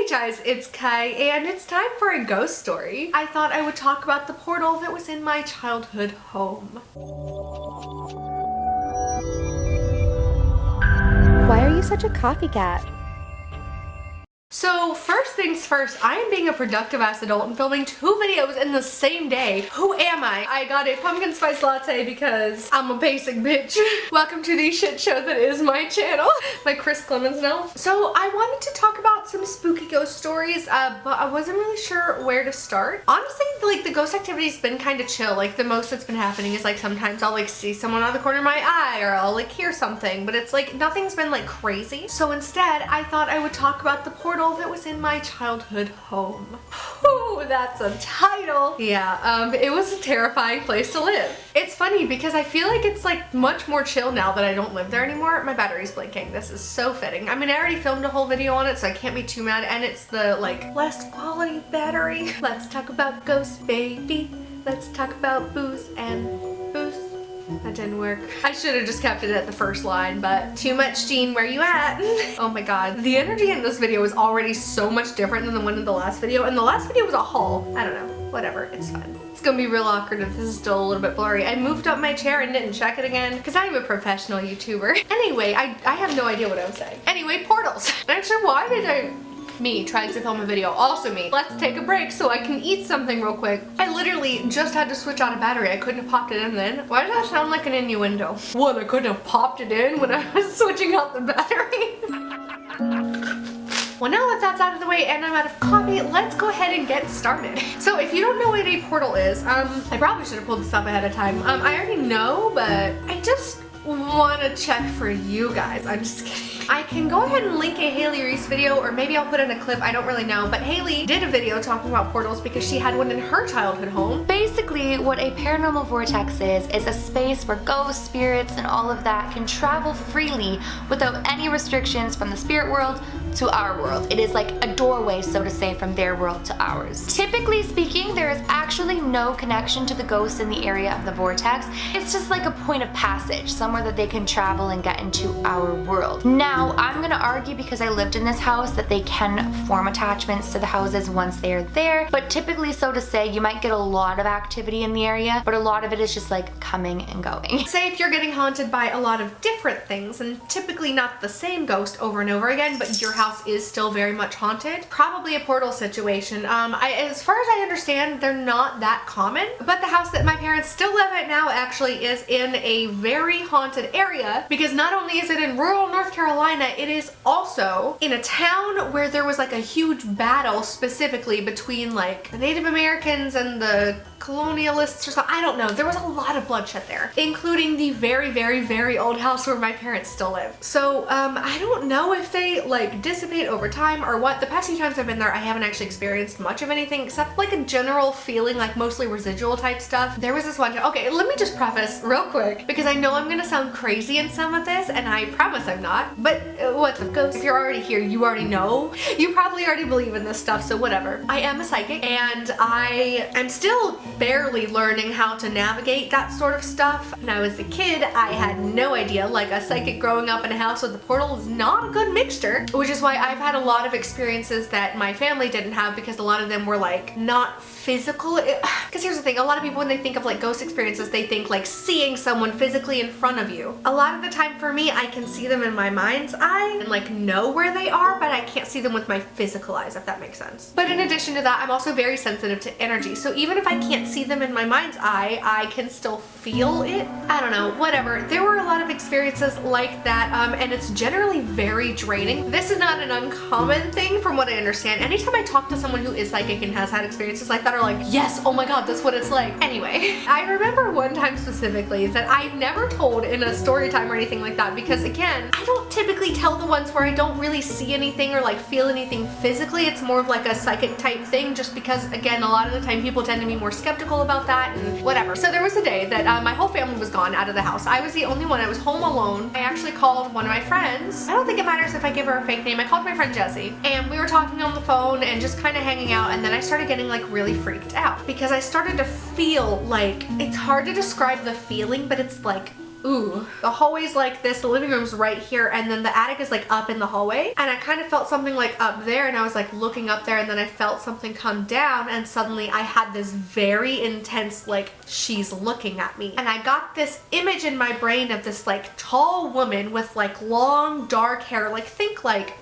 guys, it's Kai, and it's time for a ghost story. I thought I would talk about the portal that was in my childhood home. Why are you such a copycat? So first things first, I am being a productive ass adult and filming 2 videos in the same day. Who am I? I got a pumpkin spice latte because I'm a basic bitch. Welcome to the shit show that is my channel. My Chris Clemens now. So I wanted to talk about some spooky ghost stories, but I wasn't really sure where to start. Honestly, like the ghost activity's been kind of chill. Like the most that's been happening is like sometimes I'll like see someone out of the corner of my eye or I'll like hear something, but it's like nothing's been like crazy. So instead, I thought I would talk about the portal that was in my childhood home. Ooh, that's a title. Yeah, it was a terrifying place to live. It's funny because I feel like it's like much more chill now that I don't live there anymore. My battery's blinking. This is so fitting. I mean, I already filmed a whole video on it, so I can't be too mad, and it's the like less quality battery. Let's talk about ghosts, baby. Let's talk about booze and booze. That didn't work. I should have just kept it at the first line, but too much, Jean, where you at? Oh my god. The energy in this video is already so much different than the one in the last video, and the last video was a haul. I don't know. Whatever. It's fine. It's gonna be real awkward if this is still a little bit blurry. I moved up my chair and didn't check it again because I'm a professional YouTuber. Anyway, I have no idea what I was saying. Anyway, portals. Actually, why did me trying to film a video, also me. Let's take a break so I can eat something real quick. I literally just had to switch out a battery. I couldn't have popped it in then. Why does that sound like an innuendo? What, I couldn't have popped it in when I was switching out the battery? Well, now that that's out of the way and I'm out of coffee, let's go ahead and get started. So if you don't know what a portal is, I probably should have pulled this up ahead of time. I already know, but I just want to check for you guys. I'm just kidding. I can go ahead and link a Haley Reese video, or maybe I'll put in a clip, I don't really know, but Haley did a video talking about portals because she had one in her childhood home. Basically, what a paranormal vortex is a space where ghosts, spirits, and all of that can travel freely without any restrictions from the spirit world to our world. It is like a doorway, so to say, from their world to ours. Typically speaking, there is actually no connection to the ghosts in the area of the vortex. It's just like a point of passage, somewhere that they can travel and get into our world. Now, I'm gonna argue, because I lived in this house, that they can form attachments to the houses once they're there, but typically, so to say, you might get a lot of activity in the area, but a lot of it is just like coming and going. Say if you're getting haunted by a lot of different things, and typically not the same ghost over and over again, but your house is still very much haunted, probably a portal situation. As far as I understand, they're not that common, but the house that my parents still live at now actually is in a very haunted area, because not only is it in rural North Carolina, it is also in a town where there was like a huge battle specifically between like the Native Americans and the colonialists or something. I don't know. There was a lot of bloodshed there, including the very, very, very old house where my parents still live. So I don't know if they like dissipate over time or what. The past few times I've been there, I haven't actually experienced much of anything except like a general feeling, like mostly residual type stuff. There was this one time. Okay, let me just preface real quick, because I know I'm gonna sound crazy in some of this, and I promise I'm not, but what the ghost? If you're already here, you already know. You probably already believe in this stuff, so whatever. I am a psychic, and I am still barely learning how to navigate that sort of stuff. When I was a kid, I had no idea. Like, a psychic growing up in a house with a portal is not a good mixture, which is why I've had a lot of experiences that my family didn't have, because a lot of them were like not physical. Because here's the thing, a lot of people, when they think of like ghost experiences, they think like seeing someone physically in front of you. A lot of the time for me, I can see them in my mind's eye and like know where they are, but I can't see them with my physical eyes, if that makes sense. But in addition to that, I'm also very sensitive to energy, so even if I can't see them in my mind's eye, I can still feel it. I don't know, whatever. There were a lot of experiences like that, and it's generally very draining. This is not an uncommon thing from what I understand. Anytime I talk to someone who is psychic and has had experiences like that, are like, yes, oh my god, that's what it's like. Anyway, I remember one time specifically that I never told in a story time or anything like that, because again, I don't typically tell the ones where I don't really see anything or like feel anything physically. It's more of like a psychic type thing, just because again, a lot of the time people tend to be more skeptical about that and whatever. So there was a day that my whole family was gone out of the house. I was the only one. I was home alone. I actually called one of my friends. I don't think it matters if I give her a fake name. I called my friend Jessie, and we were talking on the phone and just kind of hanging out, and then I started getting like really freaked out because I started to feel like, it's hard to describe the feeling, but it's like Ooh, the hallway's like this, the living room's right here, and then the attic is like up in the hallway, and I kind of felt something like up there, and I was like looking up there, and then I felt something come down, and suddenly I had this very intense like she's looking at me, and I got this image in my brain of this like tall woman with like long dark hair, like think like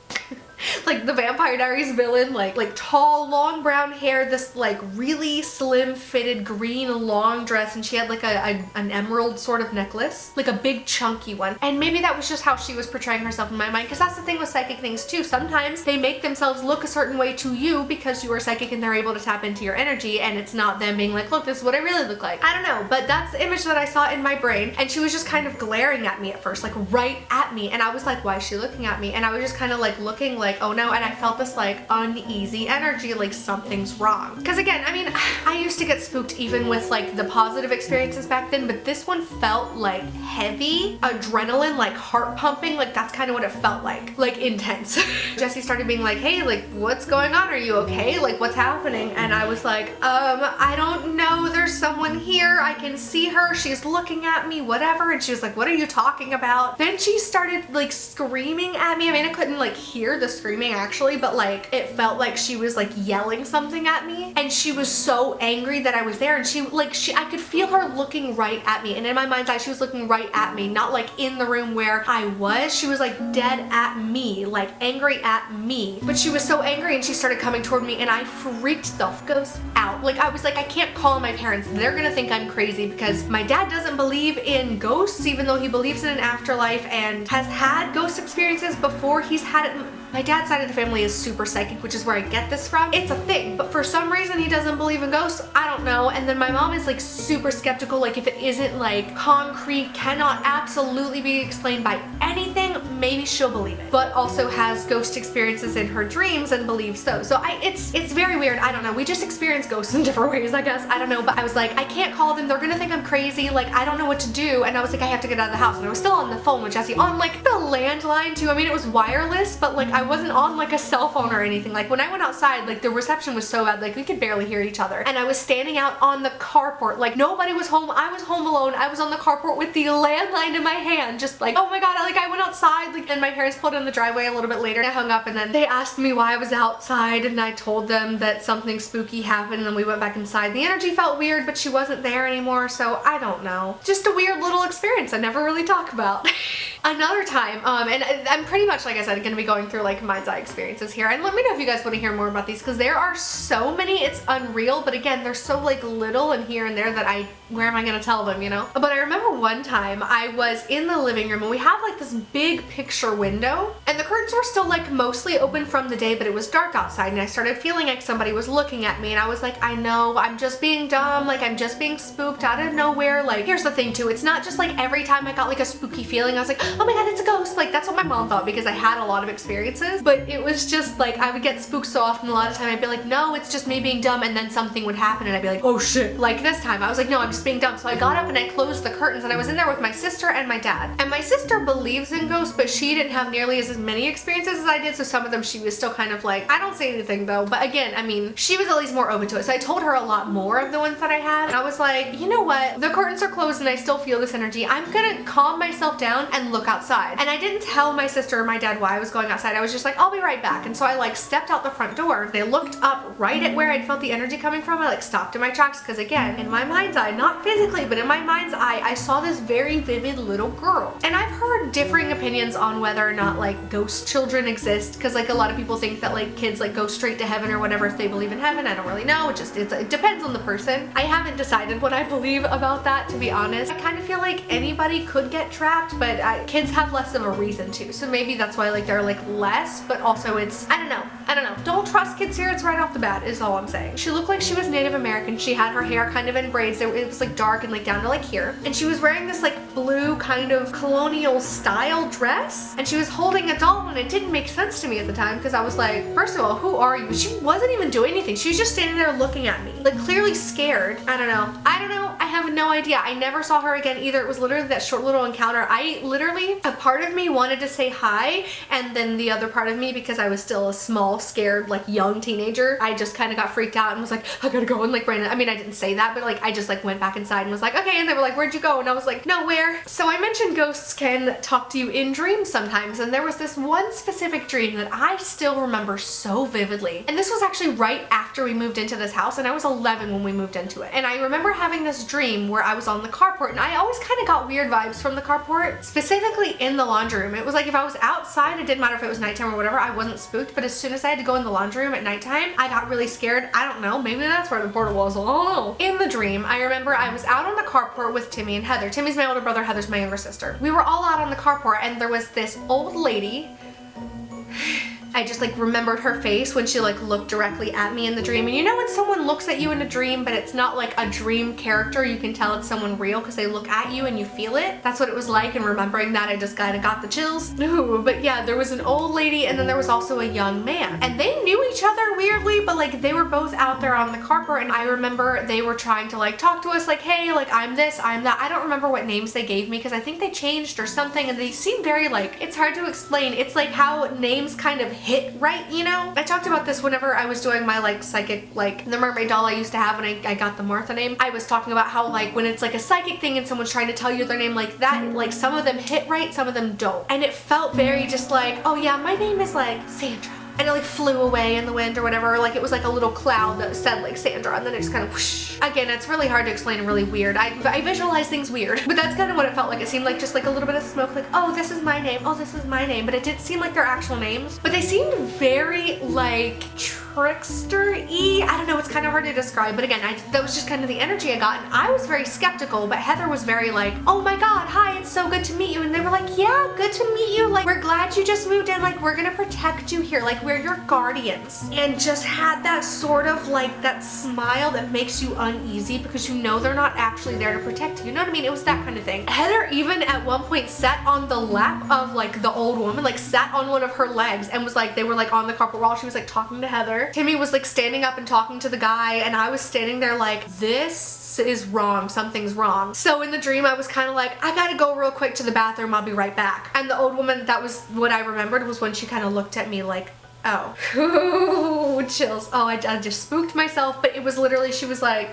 like the Vampire Diaries villain, like tall, long brown hair, this like really slim fitted green long dress, and she had like an emerald sort of necklace, like a big chunky one. And maybe that was just how she was portraying herself in my mind, because that's the thing with psychic things too. Sometimes they make themselves look a certain way to you because you are psychic and they're able to tap into your energy, and it's not them being like, look, this is what I really look like. I don't know, but that's the image that I saw in my brain, and she was just kind of glaring at me at first, like right at me, and I was like, why is she looking at me? And I was just kind of like looking like, oh no, and I felt this like uneasy energy, like something's wrong. Because again, I mean, I used to get spooked even with like the positive experiences back then, but this one felt like heavy, adrenaline, like heart pumping, like that's kind of what it felt like intense. Jesse started being like, hey, like what's going on? Are you okay? Like what's happening? And I was like, I don't know, there's someone here, I can see her, she's looking at me, whatever. And she was like, what are you talking about? Then she started like screaming at me. I mean, I couldn't like hear the screaming actually, but like it felt like she was like yelling something at me, and she was so angry that I was there, and I could feel her looking right at me, and in my mind's eye she was looking right at me, not like in the room where I was. She was like dead at me, like angry at me, but she was so angry, and she started coming toward me, and I freaked the ghost out. Like I was like, I can't call my parents, they're gonna think I'm crazy, because my dad doesn't believe in ghosts even though he believes in an afterlife and has had ghost experiences before. He's had it. My dad's side of the family is super psychic, which is where I get this from. It's a thing, but for some reason he doesn't believe in ghosts. I don't know. And then my mom is like super skeptical, like if it isn't like concrete, cannot absolutely be explained by anything, maybe she'll believe it. But also has ghost experiences in her dreams and believes those. So it's very weird. I don't know. We just experience ghosts in different ways, I guess. I don't know. But I was like, I can't call them. They're gonna think I'm crazy. Like I don't know what to do. And I was like, I have to get out of the house. And I was still on the phone with Jesse on like the landline too. I mean, it was wireless, but like I wasn't on like a cell phone or anything. Like when I went outside, like the reception was so bad, like we could barely hear each other. And I was standing out on the carport, like nobody was home. I was home alone. I was on the carport with the landline in my hand, just like, oh my god, like I went outside, like, and my parents pulled in the driveway a little bit later. I hung up, and then they asked me why I was outside, and I told them that something spooky happened, and then we went back inside. The energy felt weird, but she wasn't there anymore, so I don't know. Just a weird little experience I never really talk about. Another time, and I'm pretty much, like I said, gonna be going through like mind's eye experiences here, and let me know if you guys want to hear more about these, because there are so many, it's unreal, but again, they're so like little and here and there that where am I gonna tell them, you know? But I remember one time I was in the living room, and we have like this big picture window, and the curtains were still like mostly open from the day, but it was dark outside, and I started feeling like somebody was looking at me, and I was like, I know, I'm just being dumb, like I'm just being spooked out of nowhere. Like here's the thing too, it's not just like every time I got like a spooky feeling I was like, oh my god, it's a ghost. Like that's what my mom thought, because I had a lot of experiences, but it was just like I would get spooked so often. A lot of time I'd be like, no, it's just me being dumb, and then something would happen and I'd be like, oh shit. Like this time I was like, no, I'm just being dumb. So I got up and I closed the curtains, and I was in there with my sister and my dad, and my sister believes in ghosts, but she didn't have nearly as many experiences as I did, so some of them she was still kind of like, I don't say anything though. But again, I mean, she was at least more open to it, so I told her a lot more of the ones that I had, and I was like, you know what, the curtains are closed and I still feel this energy. I'm gonna calm myself down and look outside. And I didn't tell my sister or my dad why I was going outside. I was just like, I'll be right back. And so I like stepped out the front door. They looked up right at where I'd felt the energy coming from. I like stopped in my tracks, because again, in my mind's eye, not physically, but in my mind's eye, I saw this very vivid little girl. And I've heard differing opinions on whether or not like ghost children exist, because like a lot of people think that like kids like go straight to heaven or whatever if they believe in heaven. I don't really know. It depends on the person. I haven't decided what I believe about that, to be honest. I kind of feel like anybody could get trapped, but kids have less of a reason to, so maybe that's why like they're like less, but also it's, I don't know. Don't trust kids here, it's right off the bat is all I'm saying. She looked like she was Native American. She had her hair kind of in braids. It was like dark and like down to like here, and she was wearing this like blue kind of colonial style dress, and she was holding a doll, and it didn't make sense to me at the time, because I was like, first of all, who are you? She wasn't even doing anything. She was just standing there looking at me, like clearly scared. I don't know. I have no idea. I never saw her again either. It was literally that short little encounter. A part of me wanted to say hi, and then the other part of me, because I was still a small, scared, like young teenager, teenager, I just kind of got freaked out and was like, I gotta go, and like ran. I mean, I didn't say that, but like I just like went back inside and was like, okay, and they were like, where'd you go? And I was like, nowhere. So I mentioned ghosts can talk to you in dreams sometimes, and there was this one specific dream that I still remember so vividly. And this was actually right after we moved into this house, and I was 11 when we moved into it. And I remember having this dream where I was on the carport, and I always kind of got weird vibes from the carport, specifically in the laundry room. It was like if I was outside, it didn't matter if it was nighttime or whatever, I wasn't spooked, but as soon as I had to go in the laundry room at nighttime, I got really scared. I don't know, maybe that's where the portal was, I don't know. In the dream, I remember I was out on the carport with Timmy and Heather. Timmy's my older brother, Heather's my younger sister. We were all out on the carport, and there was this old lady. I just like remembered her face when she like looked directly at me in the dream. And you know when someone looks at you in a dream, but it's not like a dream character, you can tell it's someone real because they look at you and you feel it? That's what it was like, and remembering that, I just kind of got the chills. Ooh, but yeah, there was an old lady, and then there was also a young man. And they knew each other weirdly, but like they were both out there on the carport, and I remember they were trying to like talk to us like, hey, like I'm this, I'm that. I don't remember what names they gave me because I think they changed or something, and they seem very like, it's hard to explain. It's like how names kind of hit right, you know? I talked about this whenever I was doing my like psychic, like the mermaid doll I used to have when I got the Martha name. I was talking about how like when it's like a psychic thing and someone's trying to tell you their name like that, like some of them hit right, some of them don't. And it felt very just like, oh yeah, my name is like Sandra. And it like flew away in the wind or whatever, or like it was like a little cloud that said like Sandra, and then it just kind of whoosh. Again, it's really hard to explain and really weird. I visualize things weird, but that's kind of what it felt like. It seemed like just like a little bit of smoke, like, oh, this is my name, oh, this is my name, but it didn't seem like their actual names. But they seemed very like trickster-y. I don't know, it's kind of hard to describe, but again, that was just kind of the energy I got, and I was very skeptical, but Heather was very like, oh my god, hi, it's so good to meet you, and they were like, yeah, good to meet you, like, we're glad you just moved in, like, we're gonna protect you here, like, we're your guardians, and just had that sort of, like, that smile that makes you uneasy because you know they're not actually there to protect you, you know what I mean? It was that kind of thing. Heather even at one point sat on the lap of, like, the old woman, like, sat on one of her legs and was like, they were, like, on the carpet while she was, like, talking to Heather. Timmy was like standing up and talking to the guy, and I was standing there like, this is wrong, something's wrong. So in the dream I was kind of like, I gotta go real quick to the bathroom, I'll be right back. And the old woman, that was what I remembered, was when she kind of looked at me like, oh. Ooh, chills. Oh, I just spooked myself, but it was literally, she was like,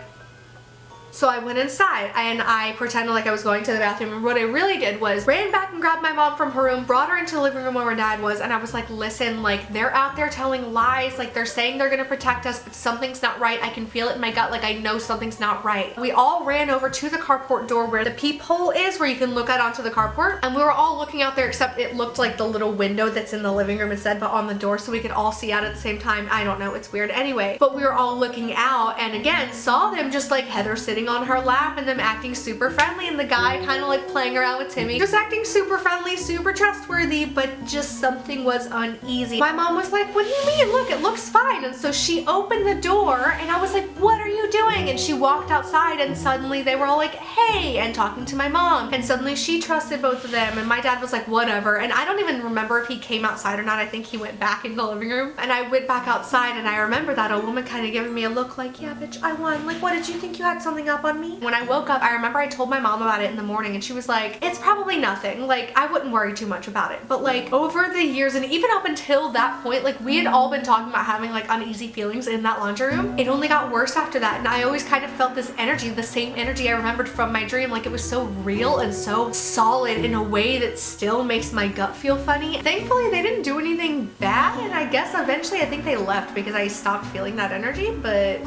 so I went inside and I pretended like I was going to the bathroom, and what I really did was ran back and grabbed my mom from her room, brought her into the living room where my dad was, and I was like, listen, like they're out there telling lies, like they're saying they're gonna protect us, but something's not right. I can feel it in my gut, like I know something's not right. We all ran over to the carport door where the peephole is, where you can look out onto the carport, and we were all looking out there, except it looked like the little window that's in the living room instead, but on the door, so we could all see out at the same time. I don't know, it's weird. Anyway, but we were all looking out, and again, saw them just like Heather sitting on her lap and them acting super friendly, and the guy kind of like playing around with Timmy, just acting super friendly, super trustworthy, but just something was uneasy. My mom was like, what do you mean? Look, it looks fine. And so she opened the door, and I was like, what are you doing? And she walked outside, and suddenly they were all like, hey, and talking to my mom, and suddenly she trusted both of them, and my dad was like, whatever. And I don't even remember if he came outside or not. I think he went back in the living room, and I went back outside, and I remember that old woman kind of giving me a look like, yeah, bitch, I won. Like, what, did you think you had something up on me? When I woke up, I remember I told my mom about it in the morning, and she was like, it's probably nothing. Like, I wouldn't worry too much about it. But like over the years, and even up until that point, like we had all been talking about having like uneasy feelings in that laundry room. It only got worse after that, and I always kind of felt this energy, the same energy I remembered from my dream. Like it was so real and so solid in a way that still makes my gut feel funny. Thankfully, they didn't do anything bad, and I guess eventually I think they left because I stopped feeling that energy, but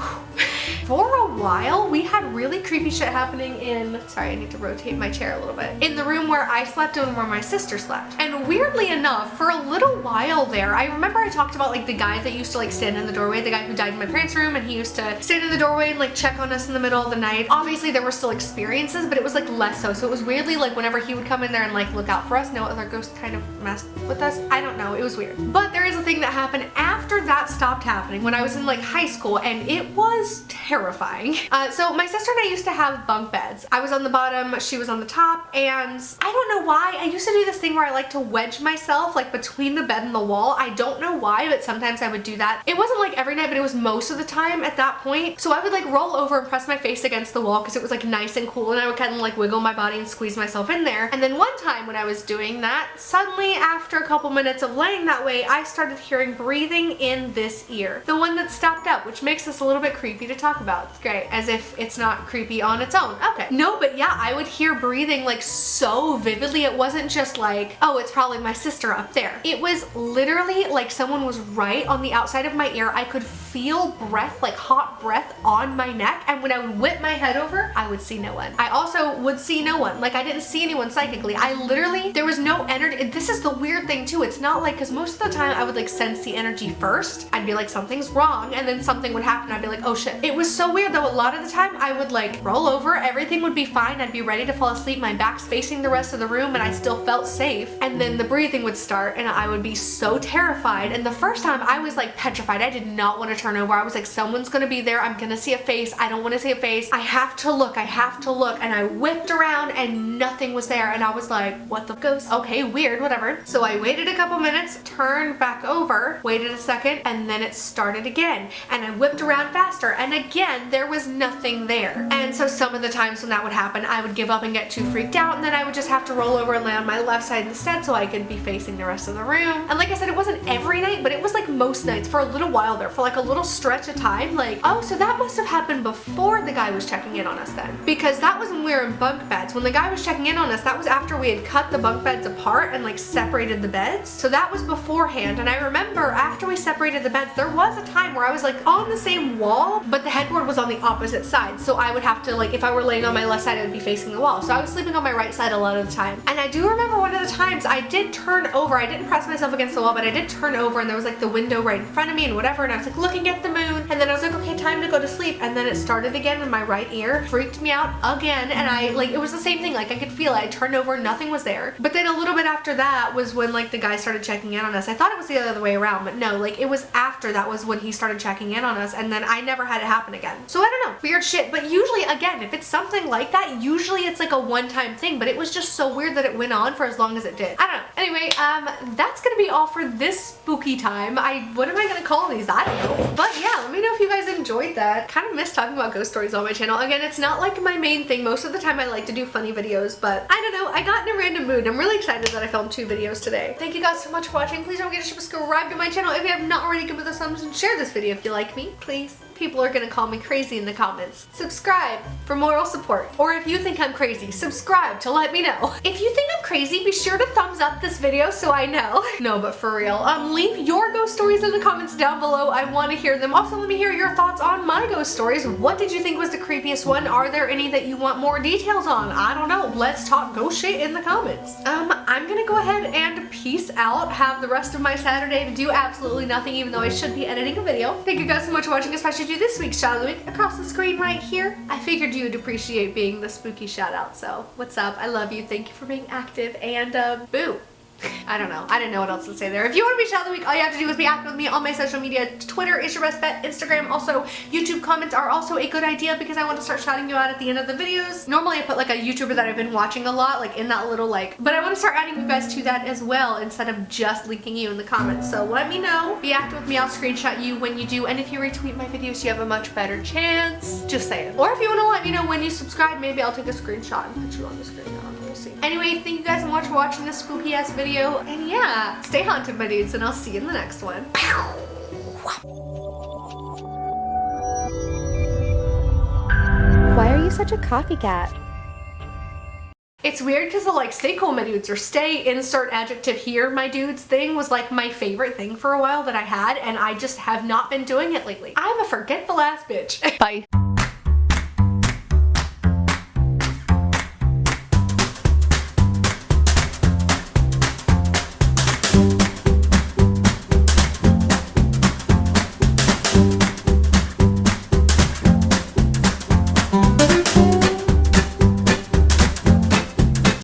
for a while we had really creepy shit happening in, sorry, I need to rotate my chair a little bit, in the room where I slept and where my sister slept. And weirdly enough, for a little while there, I remember I talked about like the guy that used to like stand in the doorway, the guy who died in my parents' room, and he used to stand in the doorway and like check on us in the middle of the night. Obviously there were still experiences, but it was like less so. So it was weirdly like whenever he would come in there and like look out for us, no other ghosts kind of messed with us. I don't know, it was weird. But there is a thing that happened after that stopped happening when I was in like high school, and it was terrible. terrifying. So my sister and I used to have bunk beds. I was on the bottom, she was on the top, and I don't know why. I used to do this thing where I like to wedge myself like between the bed and the wall. I don't know why, but sometimes I would do that. It wasn't like every night, but it was most of the time at that point. So I would like roll over and press my face against the wall because it was like nice and cool, and I would kind of like wiggle my body and squeeze myself in there. And then one time when I was doing that, suddenly after a couple minutes of laying that way, I started hearing breathing in this ear. The one that stopped up, which makes this a little bit creepy to talk about. It's great, as if it's not creepy on its own. Okay. No, but yeah, I would hear breathing like so vividly. It wasn't just like, oh, it's probably my sister up there. It was literally like someone was right on the outside of my ear. I could feel breath, like hot breath on my neck, and when I would whip my head over, I would see no one. I also would see no one. Like I didn't see anyone psychically. I literally, there was no energy. This is the weird thing too. It's not like, because most of the time I would like sense the energy first. I'd be like, something's wrong, and then something would happen. I'd be like, oh shit. It was so weird though. A lot of the time I would like roll over, everything would be fine. I'd be ready to fall asleep. My back's facing the rest of the room and I still felt safe. And then the breathing would start and I would be so terrified. And the first time I was like petrified. I did not want to turn over. I was like, someone's gonna be there. I'm gonna see a face. I don't want to see a face. I have to look. I have to look. And I whipped around and nothing was there. And I was like, what the ghost? Okay, weird, whatever. So I waited a couple minutes, turned back over, waited a second, and then it started again. And I whipped around faster. And again, there was nothing there. And so some of the times when that would happen, I would give up and get too freaked out. And then I would just have to roll over and lay on my left side instead so I could be facing the rest of the room. And like I said, it wasn't every night, but it was like most nights for a little while there, for like a little stretch of time. Like, oh, so that must have happened before the guy was checking in on us then. Because that was when we were in bunk beds. When the guy was checking in on us, that was after we had cut the bunk beds apart and like separated the beds. So that was beforehand. And I remember after we separated the beds, there was a time where I was like on the same wall, but the headboard was on the opposite side. So I would have to like, if I were laying on my left side, I would be facing the wall. So I was sleeping on my right side a lot of the time. And I do remember one of the times I did turn over. I didn't press myself against the wall, but I did turn over and there was like the window right in front of me and whatever. And I was like looking at the moon. And then I was like, okay, time to go to sleep. And then it started again in my right ear, freaked me out again. And I like, it was the same thing. Like I could feel it. I turned over, nothing was there. But then a little bit after that was when like the guy started checking in on us. I thought it was the other way around, but no, like it was after that was when he started checking in on us. And then I never had it happen again. So I don't know, weird shit. But usually again, if it's something like that, usually it's like a one-time thing, but it was just so weird that it went on for as long as it did. I don't know. Anyway, that's gonna be all for this spooky time. What am I gonna call these? I don't know. But yeah, let me know if you guys enjoyed that. Kind of miss talking about ghost stories on my channel. Again, it's not like my main thing. Most of the time I like to do funny videos, but I don't know. I got in a random mood. I'm really excited that I filmed 2 videos today. Thank you guys so much for watching. Please don't forget to subscribe to my channel if you have not already. Give it a thumbs and share this video if you like me, please. People are gonna call me crazy in the comments. Subscribe for moral support. Or if you think I'm crazy, subscribe to let me know. If you think I'm crazy, be sure to thumbs up this video so I know. No, but for real, leave your ghost stories in the comments down below. I want to hear them. Also, let me hear your thoughts on my ghost stories. What did you think was the creepiest one? Are there any that you want more details on? I don't know. Let's talk ghost shit in the comments. I'm gonna go ahead and peace out. Have the rest of my Saturday to do absolutely nothing, even though I should be editing a video. Thank you guys so much for watching, especially do this week's shout of the week across the screen right here. I figured you would appreciate being the spooky shout out, so what's up? I love you. Thank you for being active, and boo. I don't know. I didn't know what else to say there. If you want to be shout of the week, all you have to do is be active with me on my social media. Twitter is your best bet. Instagram also. YouTube comments are also a good idea because I want to start shouting you out at the end of the videos. Normally I put like a YouTuber that I've been watching a lot, like in that little like, but I want to start adding you guys to that as well instead of just linking you in the comments. So let me know. Be active with me. I'll screenshot you when you do. And if you retweet my videos, you have a much better chance. Just saying. Or if you want to let me know when you subscribe, maybe I'll take a screenshot and put you on the screen. We'll see. Anyway, thank you guys so much for watching this spooky ass video. And yeah, stay haunted, my dudes, and I'll see you in the next one. Why are you such a copycat? It's weird because the like stay cool my dudes or stay insert adjective here my dudes thing was like my favorite thing for a while that I had, and I just have not been doing it lately. I'm a forgetful ass bitch. Bye.